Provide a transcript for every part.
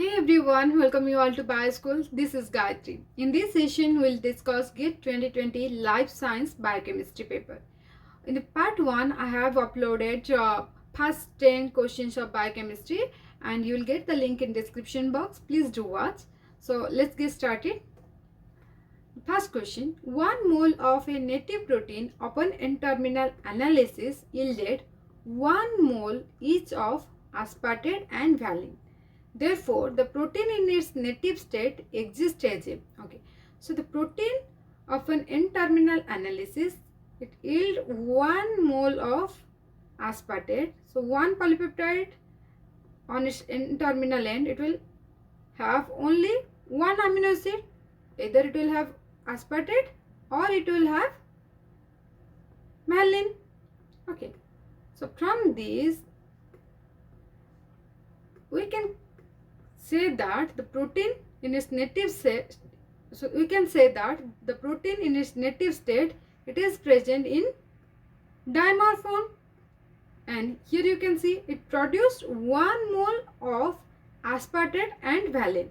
Hey everyone, welcome you all to Bioschool. This is Gayatri. In this session, we'll discuss GIT 2020 Life Science Biochemistry paper. In the part 1, I have uploaded past 10 questions of biochemistry and you will get the link in description box. Please do watch. So let's get started. First question, 1 mole of a native protein upon N-terminal analysis yielded 1 mole each of aspartate and valine. Therefore, the protein in its native state exists as a. Okay. So, the protein of an N-terminal analysis, it yield 1 mole of aspartate. So, one polypeptide on its N-terminal end, it will have only one amino acid. Either it will have aspartate or it will have valine. Okay. So, from these, we can say that the protein in its native state, so we can say that the protein in its native state, it is present in dimer form, and here you can see it produced 1 mole of aspartate and valine.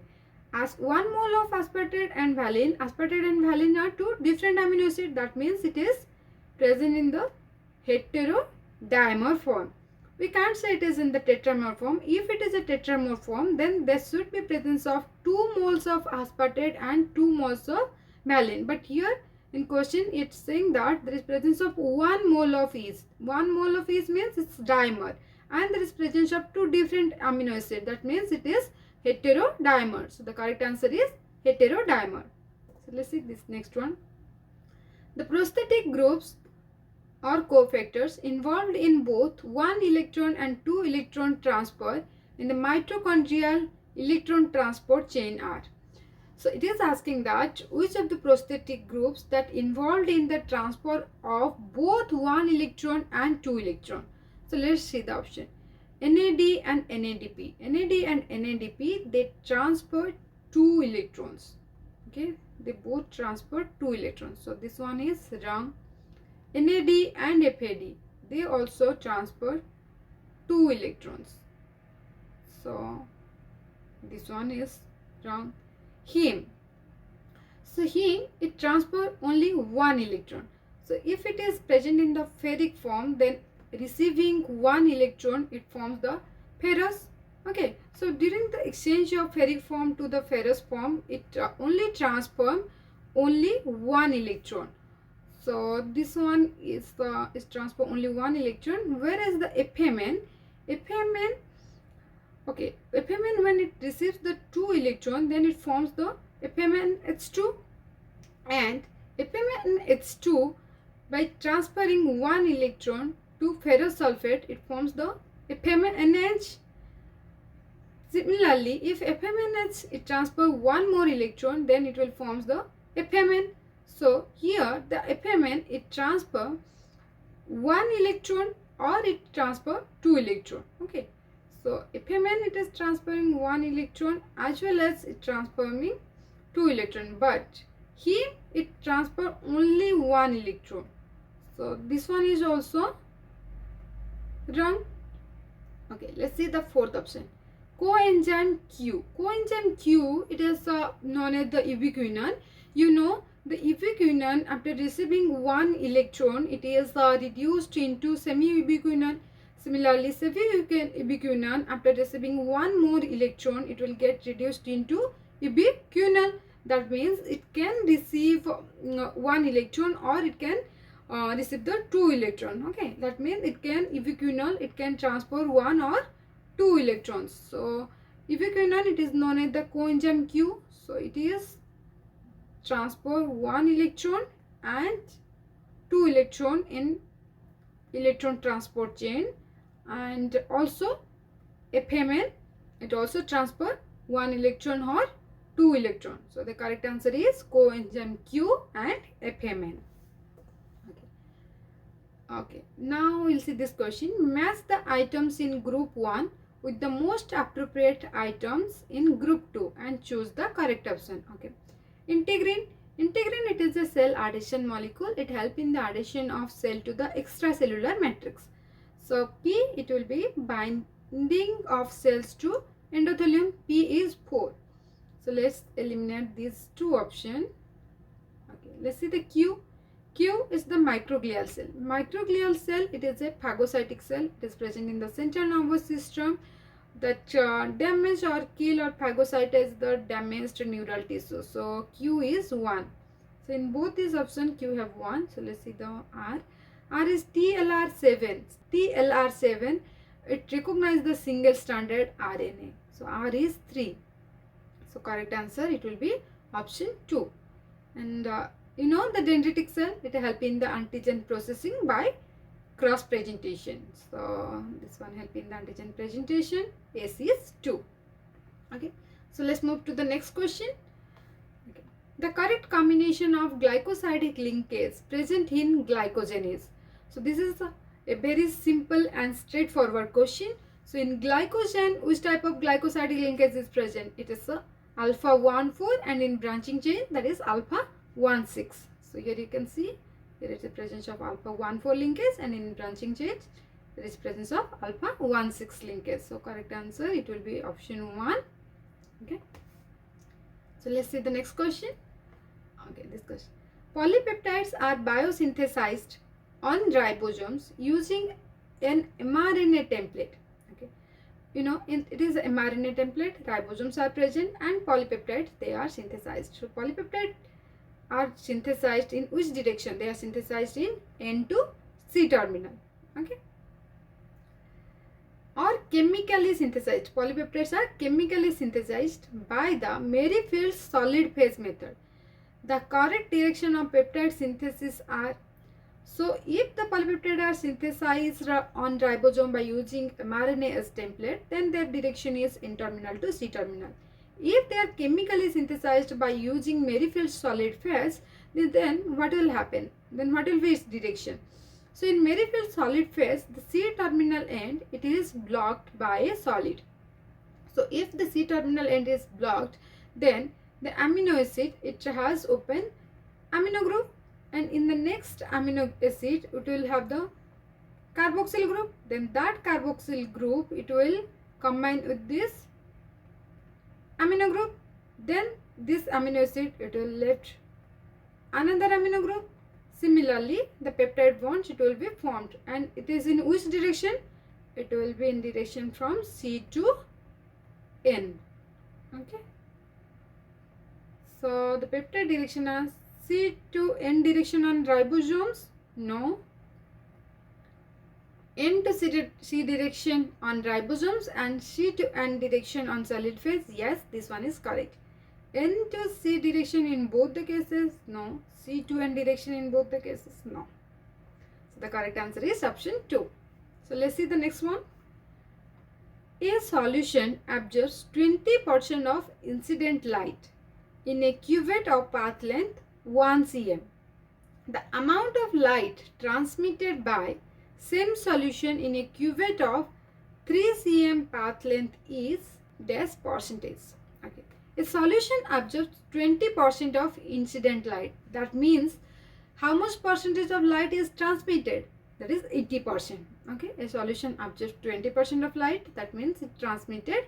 As 1 mole of aspartate and valine are two different amino acids. That means it is present in the heterodimer form. We can't say it is in the tetramer form. If it is a tetramer form, then there should be presence of 2 moles of aspartate and 2 moles of valine. But here in question, it's saying that there is presence of 1 mole of each. 1 mole of each means it's dimer, and there is presence of 2 different amino acids. That means it is heterodimer. So the correct answer is heterodimer. So let's see this next one. The prosthetic groups or cofactors involved in both 1 electron and 2 electron transfer in the mitochondrial electron transport chain are. So it is asking that which of the prosthetic groups that involved in the transfer of both 1 electron and 2 electron. So let's see the option. NAD and NADP. NAD and NADP, they transfer 2 electrons. Okay, they both transfer 2 electrons. So this one is wrong. NAD and FAD, they also transfer 2 electrons. So this one is wrong. Heme. So heme, it transfer only 1 electron. So if it is present in the ferric form, then receiving 1 electron, it forms the ferrous. Okay. So during the exchange of ferric form to the ferrous form, it only transfer only 1 electron. So this one is transfer only 1 electron, whereas the FMN, okay, FMN, when it receives the 2 electron, then it forms the FMNH2, and FMNH2, by transferring 1 electron to ferrous sulfate, it forms the FMNH. Similarly, if FMNH, it transfer 1 more electron, then it will forms the FMN. So here the FMN, it transfer 1 electron or it transfer 2 electron. Okay. So FMN, it is transferring 1 electron as well as it transferring 2 electron. But here it transfer only 1 electron. So this one is also wrong. Okay. Let's see the fourth option. Coenzyme Q. Coenzyme Q, it is known as the ubiquinone. You know, the ubiquinone, after receiving 1 electron, it is reduced into semi-ubiquinone. Similarly, semi-ubiquinone, after receiving 1 more electron, it will get reduced into ubiquinol. That means it can receive 1 electron or it can receive the 2 electron. Okay, that means it can ubiquinol, it can transfer 1 or 2 electrons. So ubiquinone, it is known as the coenzyme Q. So it is transfer 1 electron and 2 electron in electron transport chain, and also FMN, it also transfer 1 electron or 2 electron. So the correct answer is coenzyme Q and FMN. Okay, now we'll see this question. Match the items in group 1 with the most appropriate items in group 2 and choose the correct option. Okay. Integrin, it is a cell adhesion molecule. It helps in the adhesion of cell to the extracellular matrix. So P, it will be binding of cells to endothelium. P is let's eliminate these two options. Okay, let's see the Q. Q is the microglial cell. Microglial cell, it is a phagocytic cell. It is present in the central nervous system that damage or kill or phagocytize the damaged neural tissue. So Q is 1. So in both these options Q have 1. So let's see the R. R is TLR7. TLR7, it recognizes the single stranded RNA. So R is 3. So correct answer, it will be option 2. And you know the dendritic cell, it help in the antigen processing by cross presentation. So this one help in the antigen presentation. S is 2. Okay, so let's move to the next question. Okay. The correct combination of glycosidic linkage present in glycogenase. So this is a very simple and straightforward question. So in glycogen, which type of glycosidic linkage is present? It is a alpha 1,4, and in branching chain that is alpha 1,6. So here you can see there is a presence of alpha 1,4 linkage, and in branching chain there is presence of alpha 1,6 linkage. So correct answer, it will be option 1. Okay. So let's see the next question. Okay, this question. Polypeptides are biosynthesized on ribosomes using an mRNA template. Okay, you know, it is a mRNA template, ribosomes are present, and polypeptides, they are synthesized. So polypeptides are synthesized in which direction? They are synthesized in N to C terminal. Okay, or chemically synthesized. Polypeptides are chemically synthesized by the Merrifield solid phase method. The correct direction of peptide synthesis are, so if the polypeptides are synthesized on ribosome by using mRNA as template, then their direction is N terminal to C terminal. If they are chemically synthesized by using Merrifield solid phase, then what will happen? Then what will be its direction? So in Merrifield solid phase, the C terminal end, it is blocked by a solid. So if the C terminal end is blocked, then the amino acid, it has open amino group, and in the next amino acid it will have the carboxyl group. Then that carboxyl group, it will combine with this amino group. Then this amino acid, it will left another amino group. Similarly, the peptide bonds, it will be formed, and it is in which direction? It will be in direction from C to N. Okay. So the peptide direction is C to N direction on ribosomes? No. N to C direction on ribosomes and C to N direction on solid phase? Yes, this one is correct. N to C direction in both the cases? No. C to N direction in both the cases? No. So the correct answer is option 2. So let's see the next one. A solution absorbs 20% of incident light in a cuvette of path length 1 cm. The amount of light transmitted by same solution in a cuvette of 3 cm path length is dash percentage. Okay. A solution absorbs 20% of incident light. That means how much percentage of light is transmitted? That is 80%. Okay. A solution absorbs 20% of light. That means it transmitted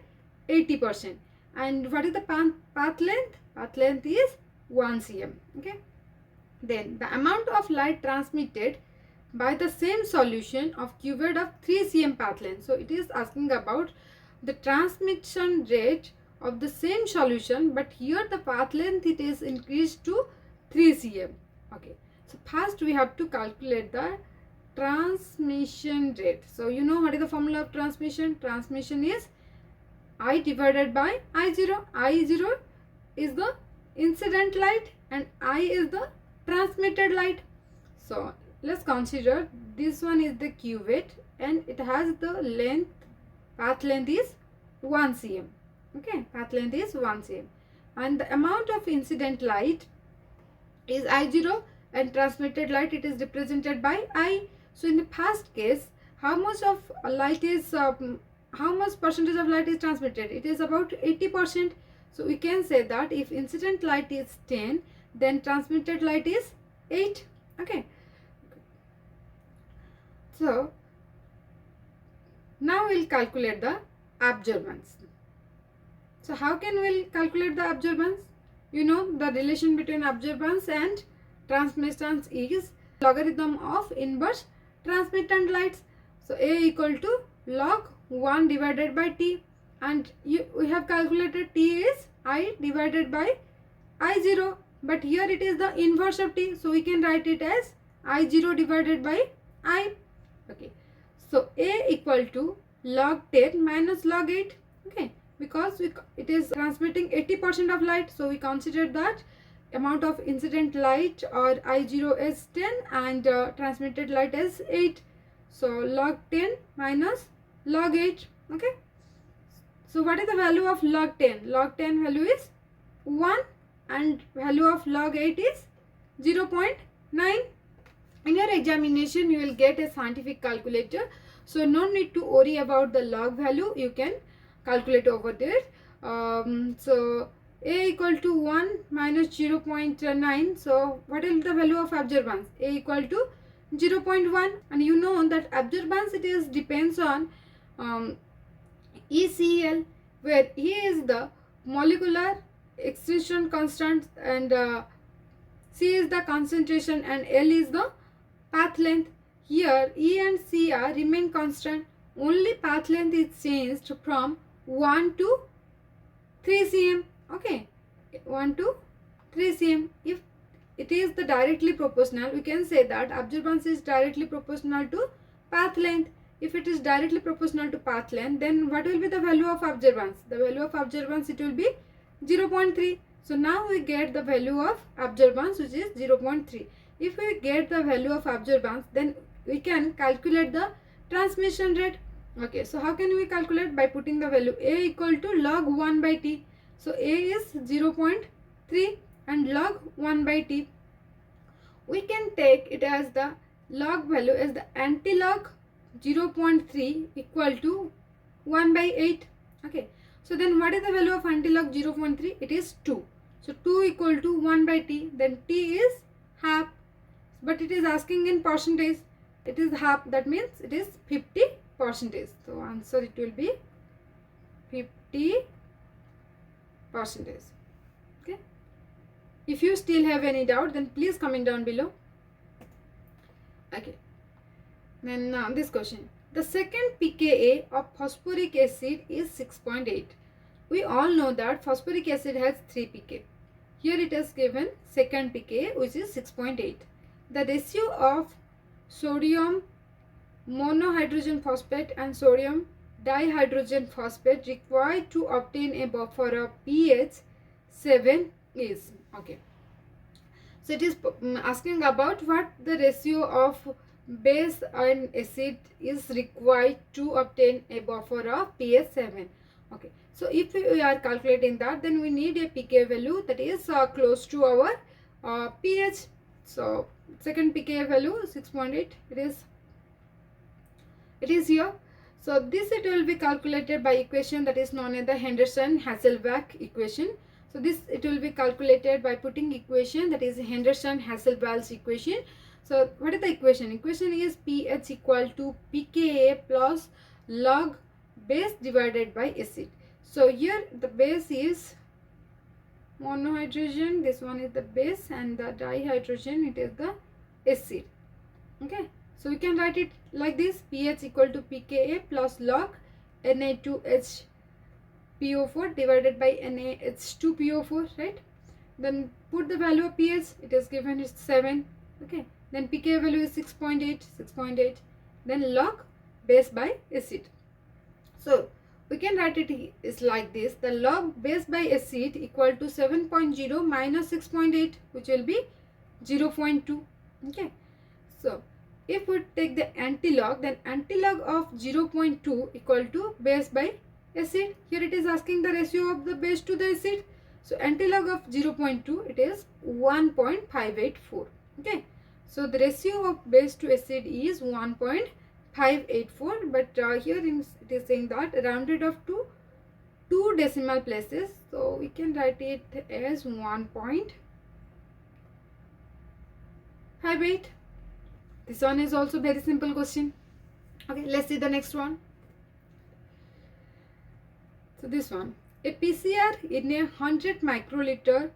80%. And what is the path length? Path length is 1 cm. Okay. Then the amount of light transmitted by the same solution of cuvette of 3 cm path length. So it is asking about the transmission rate of the same solution, but here the path length, it is increased to 3 cm. Okay. So first we have to calculate the transmission rate. So you know what is the formula of transmission? Transmission is I divided by I0. I0 is the incident light and I is the transmitted light. So let's consider this one is the cuvette and it has the length, path length is 1 cm. Okay, path length is 1 cm. And the amount of incident light is I0 and transmitted light, it is represented by I. So in the first case, how much of light is, how much percentage of light is transmitted? It is about 80%. So we can say that if incident light is 10, then transmitted light is 8. Okay. So now we'll calculate the absorbance. So how can we calculate the absorbance? You know the relation between absorbance and transmittance is logarithm of inverse transmittant lights. So A equal to log 1 divided by T, and we have calculated T is I divided by I0, but here it is the inverse of T, so we can write it as I0 divided by I. Okay, so A equal to log 10 minus log 8. Okay, because it is transmitting 80% of light, so we consider that amount of incident light or I0 is 10 and transmitted light is 8. So log 10 minus log 8. Okay, so what is the value of log 10? Log 10 value is 1 and value of log 8 is 0.9. In your examination you will get a scientific calculator, so no need to worry about the log value, you can calculate over there. So A equal to 1 minus 0.9, so what is the value of absorbance? A equal to 0.1, and you know that absorbance it is depends on ECL, where E is the molecular excitation constant and C is the concentration and L is the path length. Here E and C are remain constant, only path length is changed from 1 to 3 cm. Okay, 1 to 3 cm. If it is the directly proportional, we can say that absorbance is directly proportional to path length. If it is directly proportional to path length, then what will be the value of absorbance? The value of absorbance it will be 0.3. So now we get the value of absorbance, which is 0.3. If we get the value of absorbance, then we can calculate the transmission rate. Okay, so how can we calculate? By putting the value A equal to log 1 by T. So A is 0.3 and log 1 by T. We can take it as the log value as the anti-log 0.3 equal to 1 by 8. Okay, so then what is the value of anti-log 0.3? It is 2. So 2 equal to 1 by T, then T is half, but it is asking in percentage. It is half, that means it is 50%. So answer it will be 50%. Okay, if you still have any doubt, then please comment down below. Okay, then this question, the second pKa of phosphoric acid is 6.8. We all know that phosphoric acid has 3 pK. Here it is given second pKa, which is 6.8. The ratio of sodium monohydrogen phosphate and sodium dihydrogen phosphate required to obtain a buffer of pH 7 is. Okay, so it is asking about what the ratio of base and acid is required to obtain a buffer of pH 7. Okay, so if we are calculating that, then we need a pK value that is close to our pH. So second pK value 6.8, it is here. So this it will be calculated by equation that is known as the Henderson-Hasselbalch equation. So this it will be calculated by putting equation that is Henderson-Hasselbalch equation. So what is the equation? Equation is pH equal to pKa plus log base divided by acid. So here the base is monohydrogen, this one is the base, and the dihydrogen it is the acid. Okay, so we can write it like this: pH equal to pKa plus log Na2HPO4 divided by NaH2PO4, right? Then put the value of pH, it is given is 7. Okay, then pKa value is 6.8, then log base by acid. So we can write it is like this: the log base by acid equal to 7.0 minus 6.8, which will be 0.2. Okay, so if we take the antilog, then antilog of 0.2 equal to base by acid. Here it is asking the ratio of the base to the acid. So antilog of 0.2 it is 1.584. Okay, so the ratio of base to acid is 1.584, but here it is saying that rounded off to 2 decimal places, so we can write it as 1.58. This one is also very simple question. Okay, let's see the next one. So this one, A PCR in a 100 microliter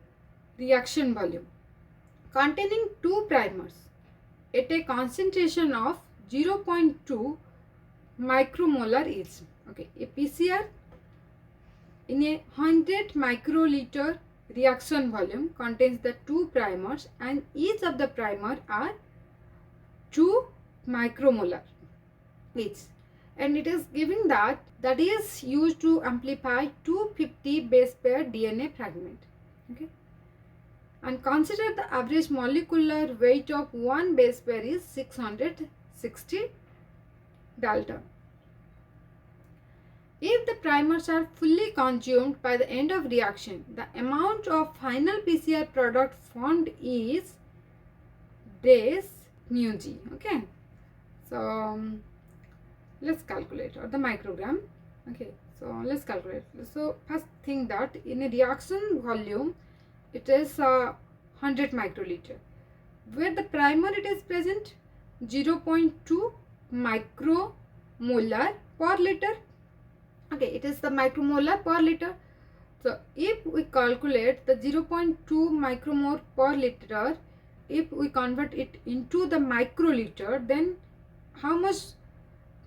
reaction volume containing two primers at a concentration of 0.2 micromolar each. Okay, a PCR in a 100 microliter reaction volume contains the two primers and each of the primer are 2 micromolar each, and it is giving that is used to amplify 250 base pair DNA fragment. Okay, and consider the average molecular weight of one base pair is 660 Dalton. If the primers are fully consumed by the end of reaction, the amount of final PCR product formed is dash mu g. Okay, so let's calculate, or the microgram. Okay, so let's calculate. So first thing that in a reaction volume it is 100 microliter, where the primer it is present 0.2 micromolar per liter. Okay, it is the micromolar per liter. So if we calculate the 0.2 micromole per liter, if we convert it into the microliter, then how much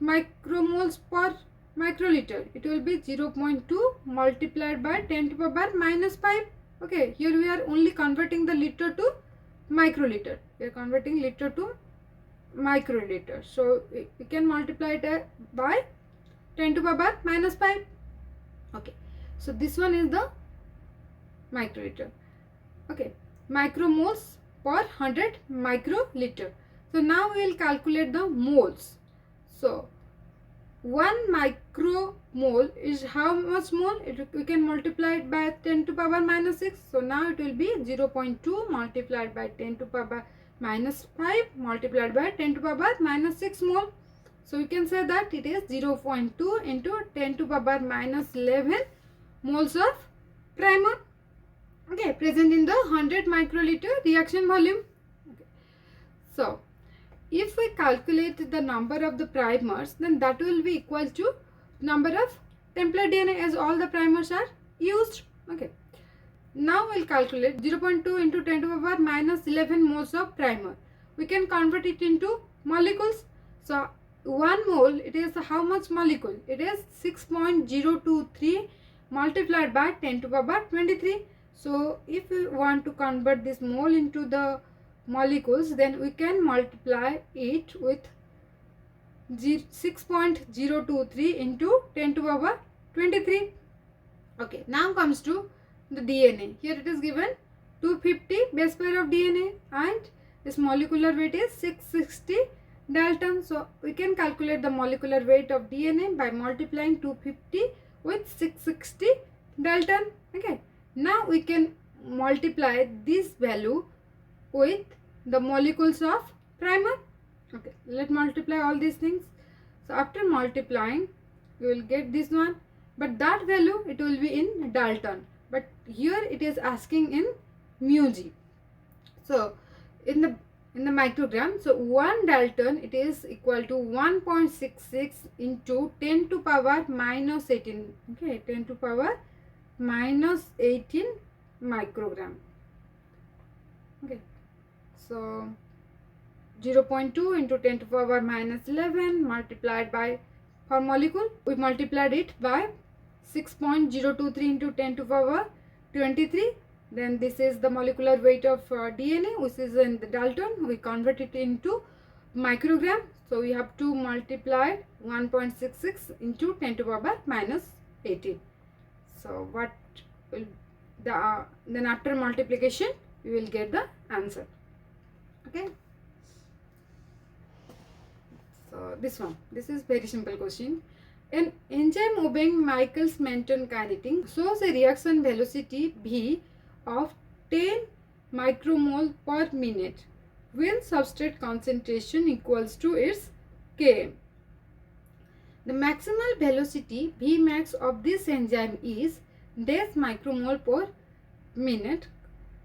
micromoles per microliter? It will be 0.2 multiplied by 10 to the power minus 5. Okay, here we are only converting the liter to microliter. We are converting liter to microliter. So we can multiply it by 10 to the power minus 5. Okay, so this one is the microliter. Okay, micromoles per 100 microliter. So now we will calculate the moles. So 1 micromole is how much mole? We can multiply it by 10 to the power minus 6. So now it will be 0.2 multiplied by 10 to the power minus 5 multiplied by 10 to the power minus 6 mole. So we can say that it is 0.2 into 10 to the power minus 11 moles of primer. Okay, present in the 100 microliter reaction volume. Okay. So if we calculate the number of the primers, then that will be equal to number of template DNA, as all the primers are used. Okay, now we'll calculate 0.2 into 10 to the power minus 11 moles of primer. We can convert it into molecules. So 1 mole, it is how much molecule? It is 6.023 multiplied by 10 to the power 23. So if we want to convert this mole into the molecules, then we can multiply it with 6.023 into 10 to the power 23. Okay, now comes to the DNA. Here it is given 250 base pair of DNA and its molecular weight is 660 Dalton. So we can calculate the molecular weight of DNA by multiplying 250 with 660 Dalton. Okay, now we can multiply this value with the molecules of primer. Okay, let's multiply all these things. So after multiplying, you will get this one, but that value it will be in Dalton, but here it is asking in mu g. So in the microgram, so 1 Dalton it is equal to 1.66 into 10 to power minus 18. Okay, 10 to power minus 18 microgram. Okay, so 0.2 into 10 to the power minus 11 multiplied by, for molecule we multiplied it by 6.023 into 10 to the power 23. Then this is the molecular weight of DNA, which is in the Dalton. We convert it into microgram. So we have to multiply 1.66 into 10 to the power minus 18. So what will then after multiplication we will get the answer. Okay. So this is very simple question. An enzyme obeying Michaelis-Menten kinetic shows a reaction velocity V of 10 micromole per minute when substrate concentration equals to its Km. The maximal velocity Vmax of this enzyme is dash micromole per minute,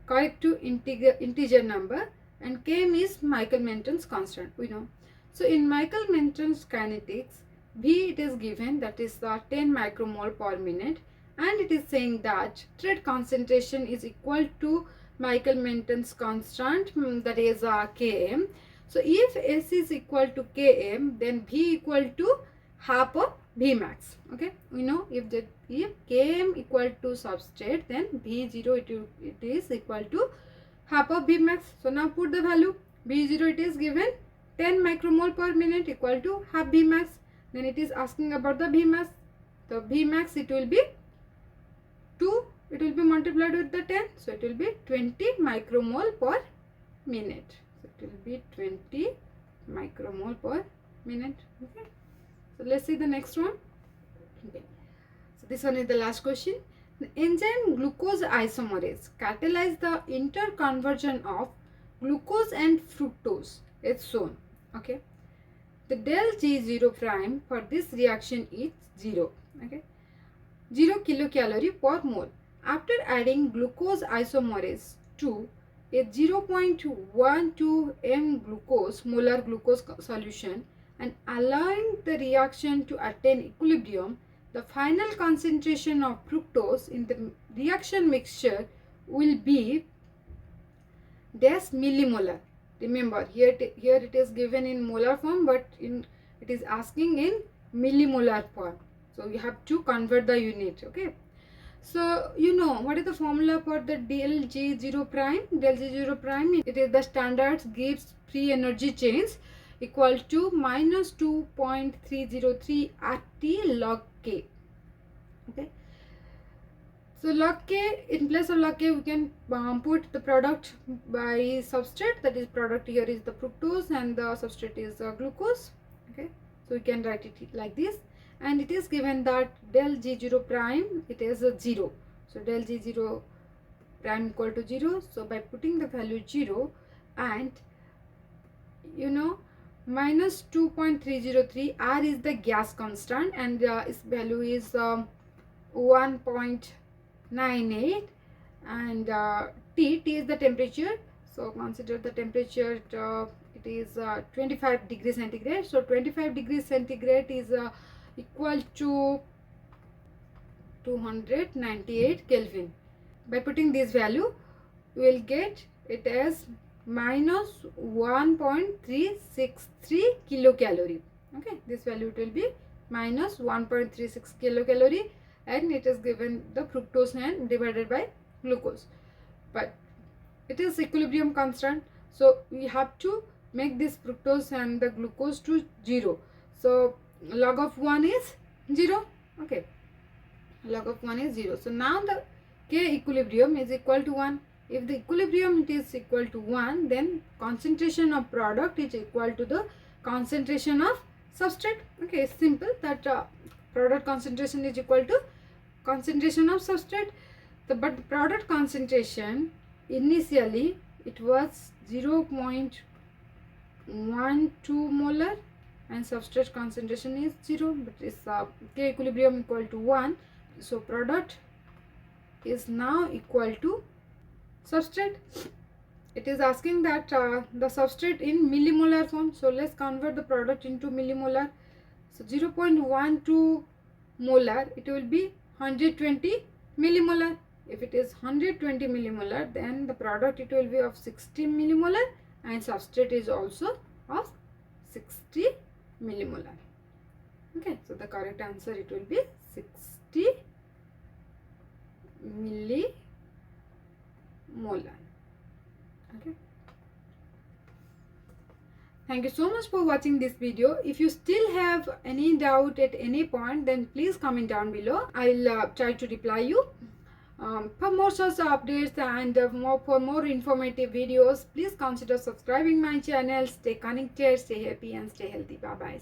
correct to integer number, and Km is Michaelis-Menten's constant, we know. So in Michaelis-Menten's kinetics, V it is given, that is the 10 micromole per minute, and it is saying that thread concentration is equal to Michael-Menton's constant, that is Km. So if S is equal to Km, then V equal to half of Vmax. Okay, we know if Km equal to substrate, then V0 it is equal to half of Vmax. So now put the value. V0 it is given 10 micromole per minute equal to half Vmax. Then it is asking about the Vmax. The Vmax it will be 2, it will be multiplied with the 10, so it will be 20 micromole per minute. So it will be 20 micromole per minute. Okay, so let's see the next one. Okay, so this one is the last question. The enzyme glucose isomerase catalyze the interconversion of glucose and fructose is shown. Okay, the del G0 prime for this reaction is 0. Okay, 0 kilocalorie per mole. After adding glucose isomerase to a 0.12 m glucose molar glucose solution and allowing the reaction to attain equilibrium, the final concentration of fructose in the reaction mixture will be dash millimolar. Remember, here it is given in molar form, but it is asking in millimolar form. So you have to convert the unit. Okay. So you know what is the formula for the del G0 prime? Del G0 prime, it is the standard Gibbs free energy change equal to minus 2.303 RT log K. Okay. So log K, in place of log K, we can put the product by substrate. That is, product here is the fructose and the substrate is glucose. Okay, so we can write it like this, and it is given that del G0 prime it is 0. So del G0 prime equal to 0. So by putting the value 0 and you know minus 2.303, R is the gas constant and its value is 1.98, and T is the temperature. So consider the temperature, it is 25 degrees centigrade. So 25 degrees centigrade is equal to 298 Kelvin. By putting this value, we will get it as minus 1.363 kilocalorie. Okay, this value it will be minus 1.36 kilocalorie, and it is given the fructose and divided by glucose, but it is equilibrium constant, so we have to make this fructose and the glucose to 0. So log of 1 is 0. Okay, log of 1 is 0. So now the K equilibrium is equal to 1. If the equilibrium it is equal to 1, then concentration of product is equal to the concentration of substrate. Okay, it's simple that product concentration is equal to concentration of substrate. But the product concentration initially it was 0.12 molar and substrate concentration is 0, but it's K equilibrium equal to 1. So product is now equal to substrate. It is asking that the substrate in millimolar form. So let's convert the product into millimolar. So 0.12 molar, it will be 120 millimolar. If it is 120 millimolar, then the product it will be of 60 millimolar and substrate is also of 60 millimolar. Okay, so the correct answer it will be 60 millimolar. Okay. Thank you so much for watching this video. If you still have any doubt at any point, then please comment down below. I'll try to reply you. For more such updates and for more informative videos, please consider subscribing my channel. Stay connected, stay happy and stay healthy. Bye bye.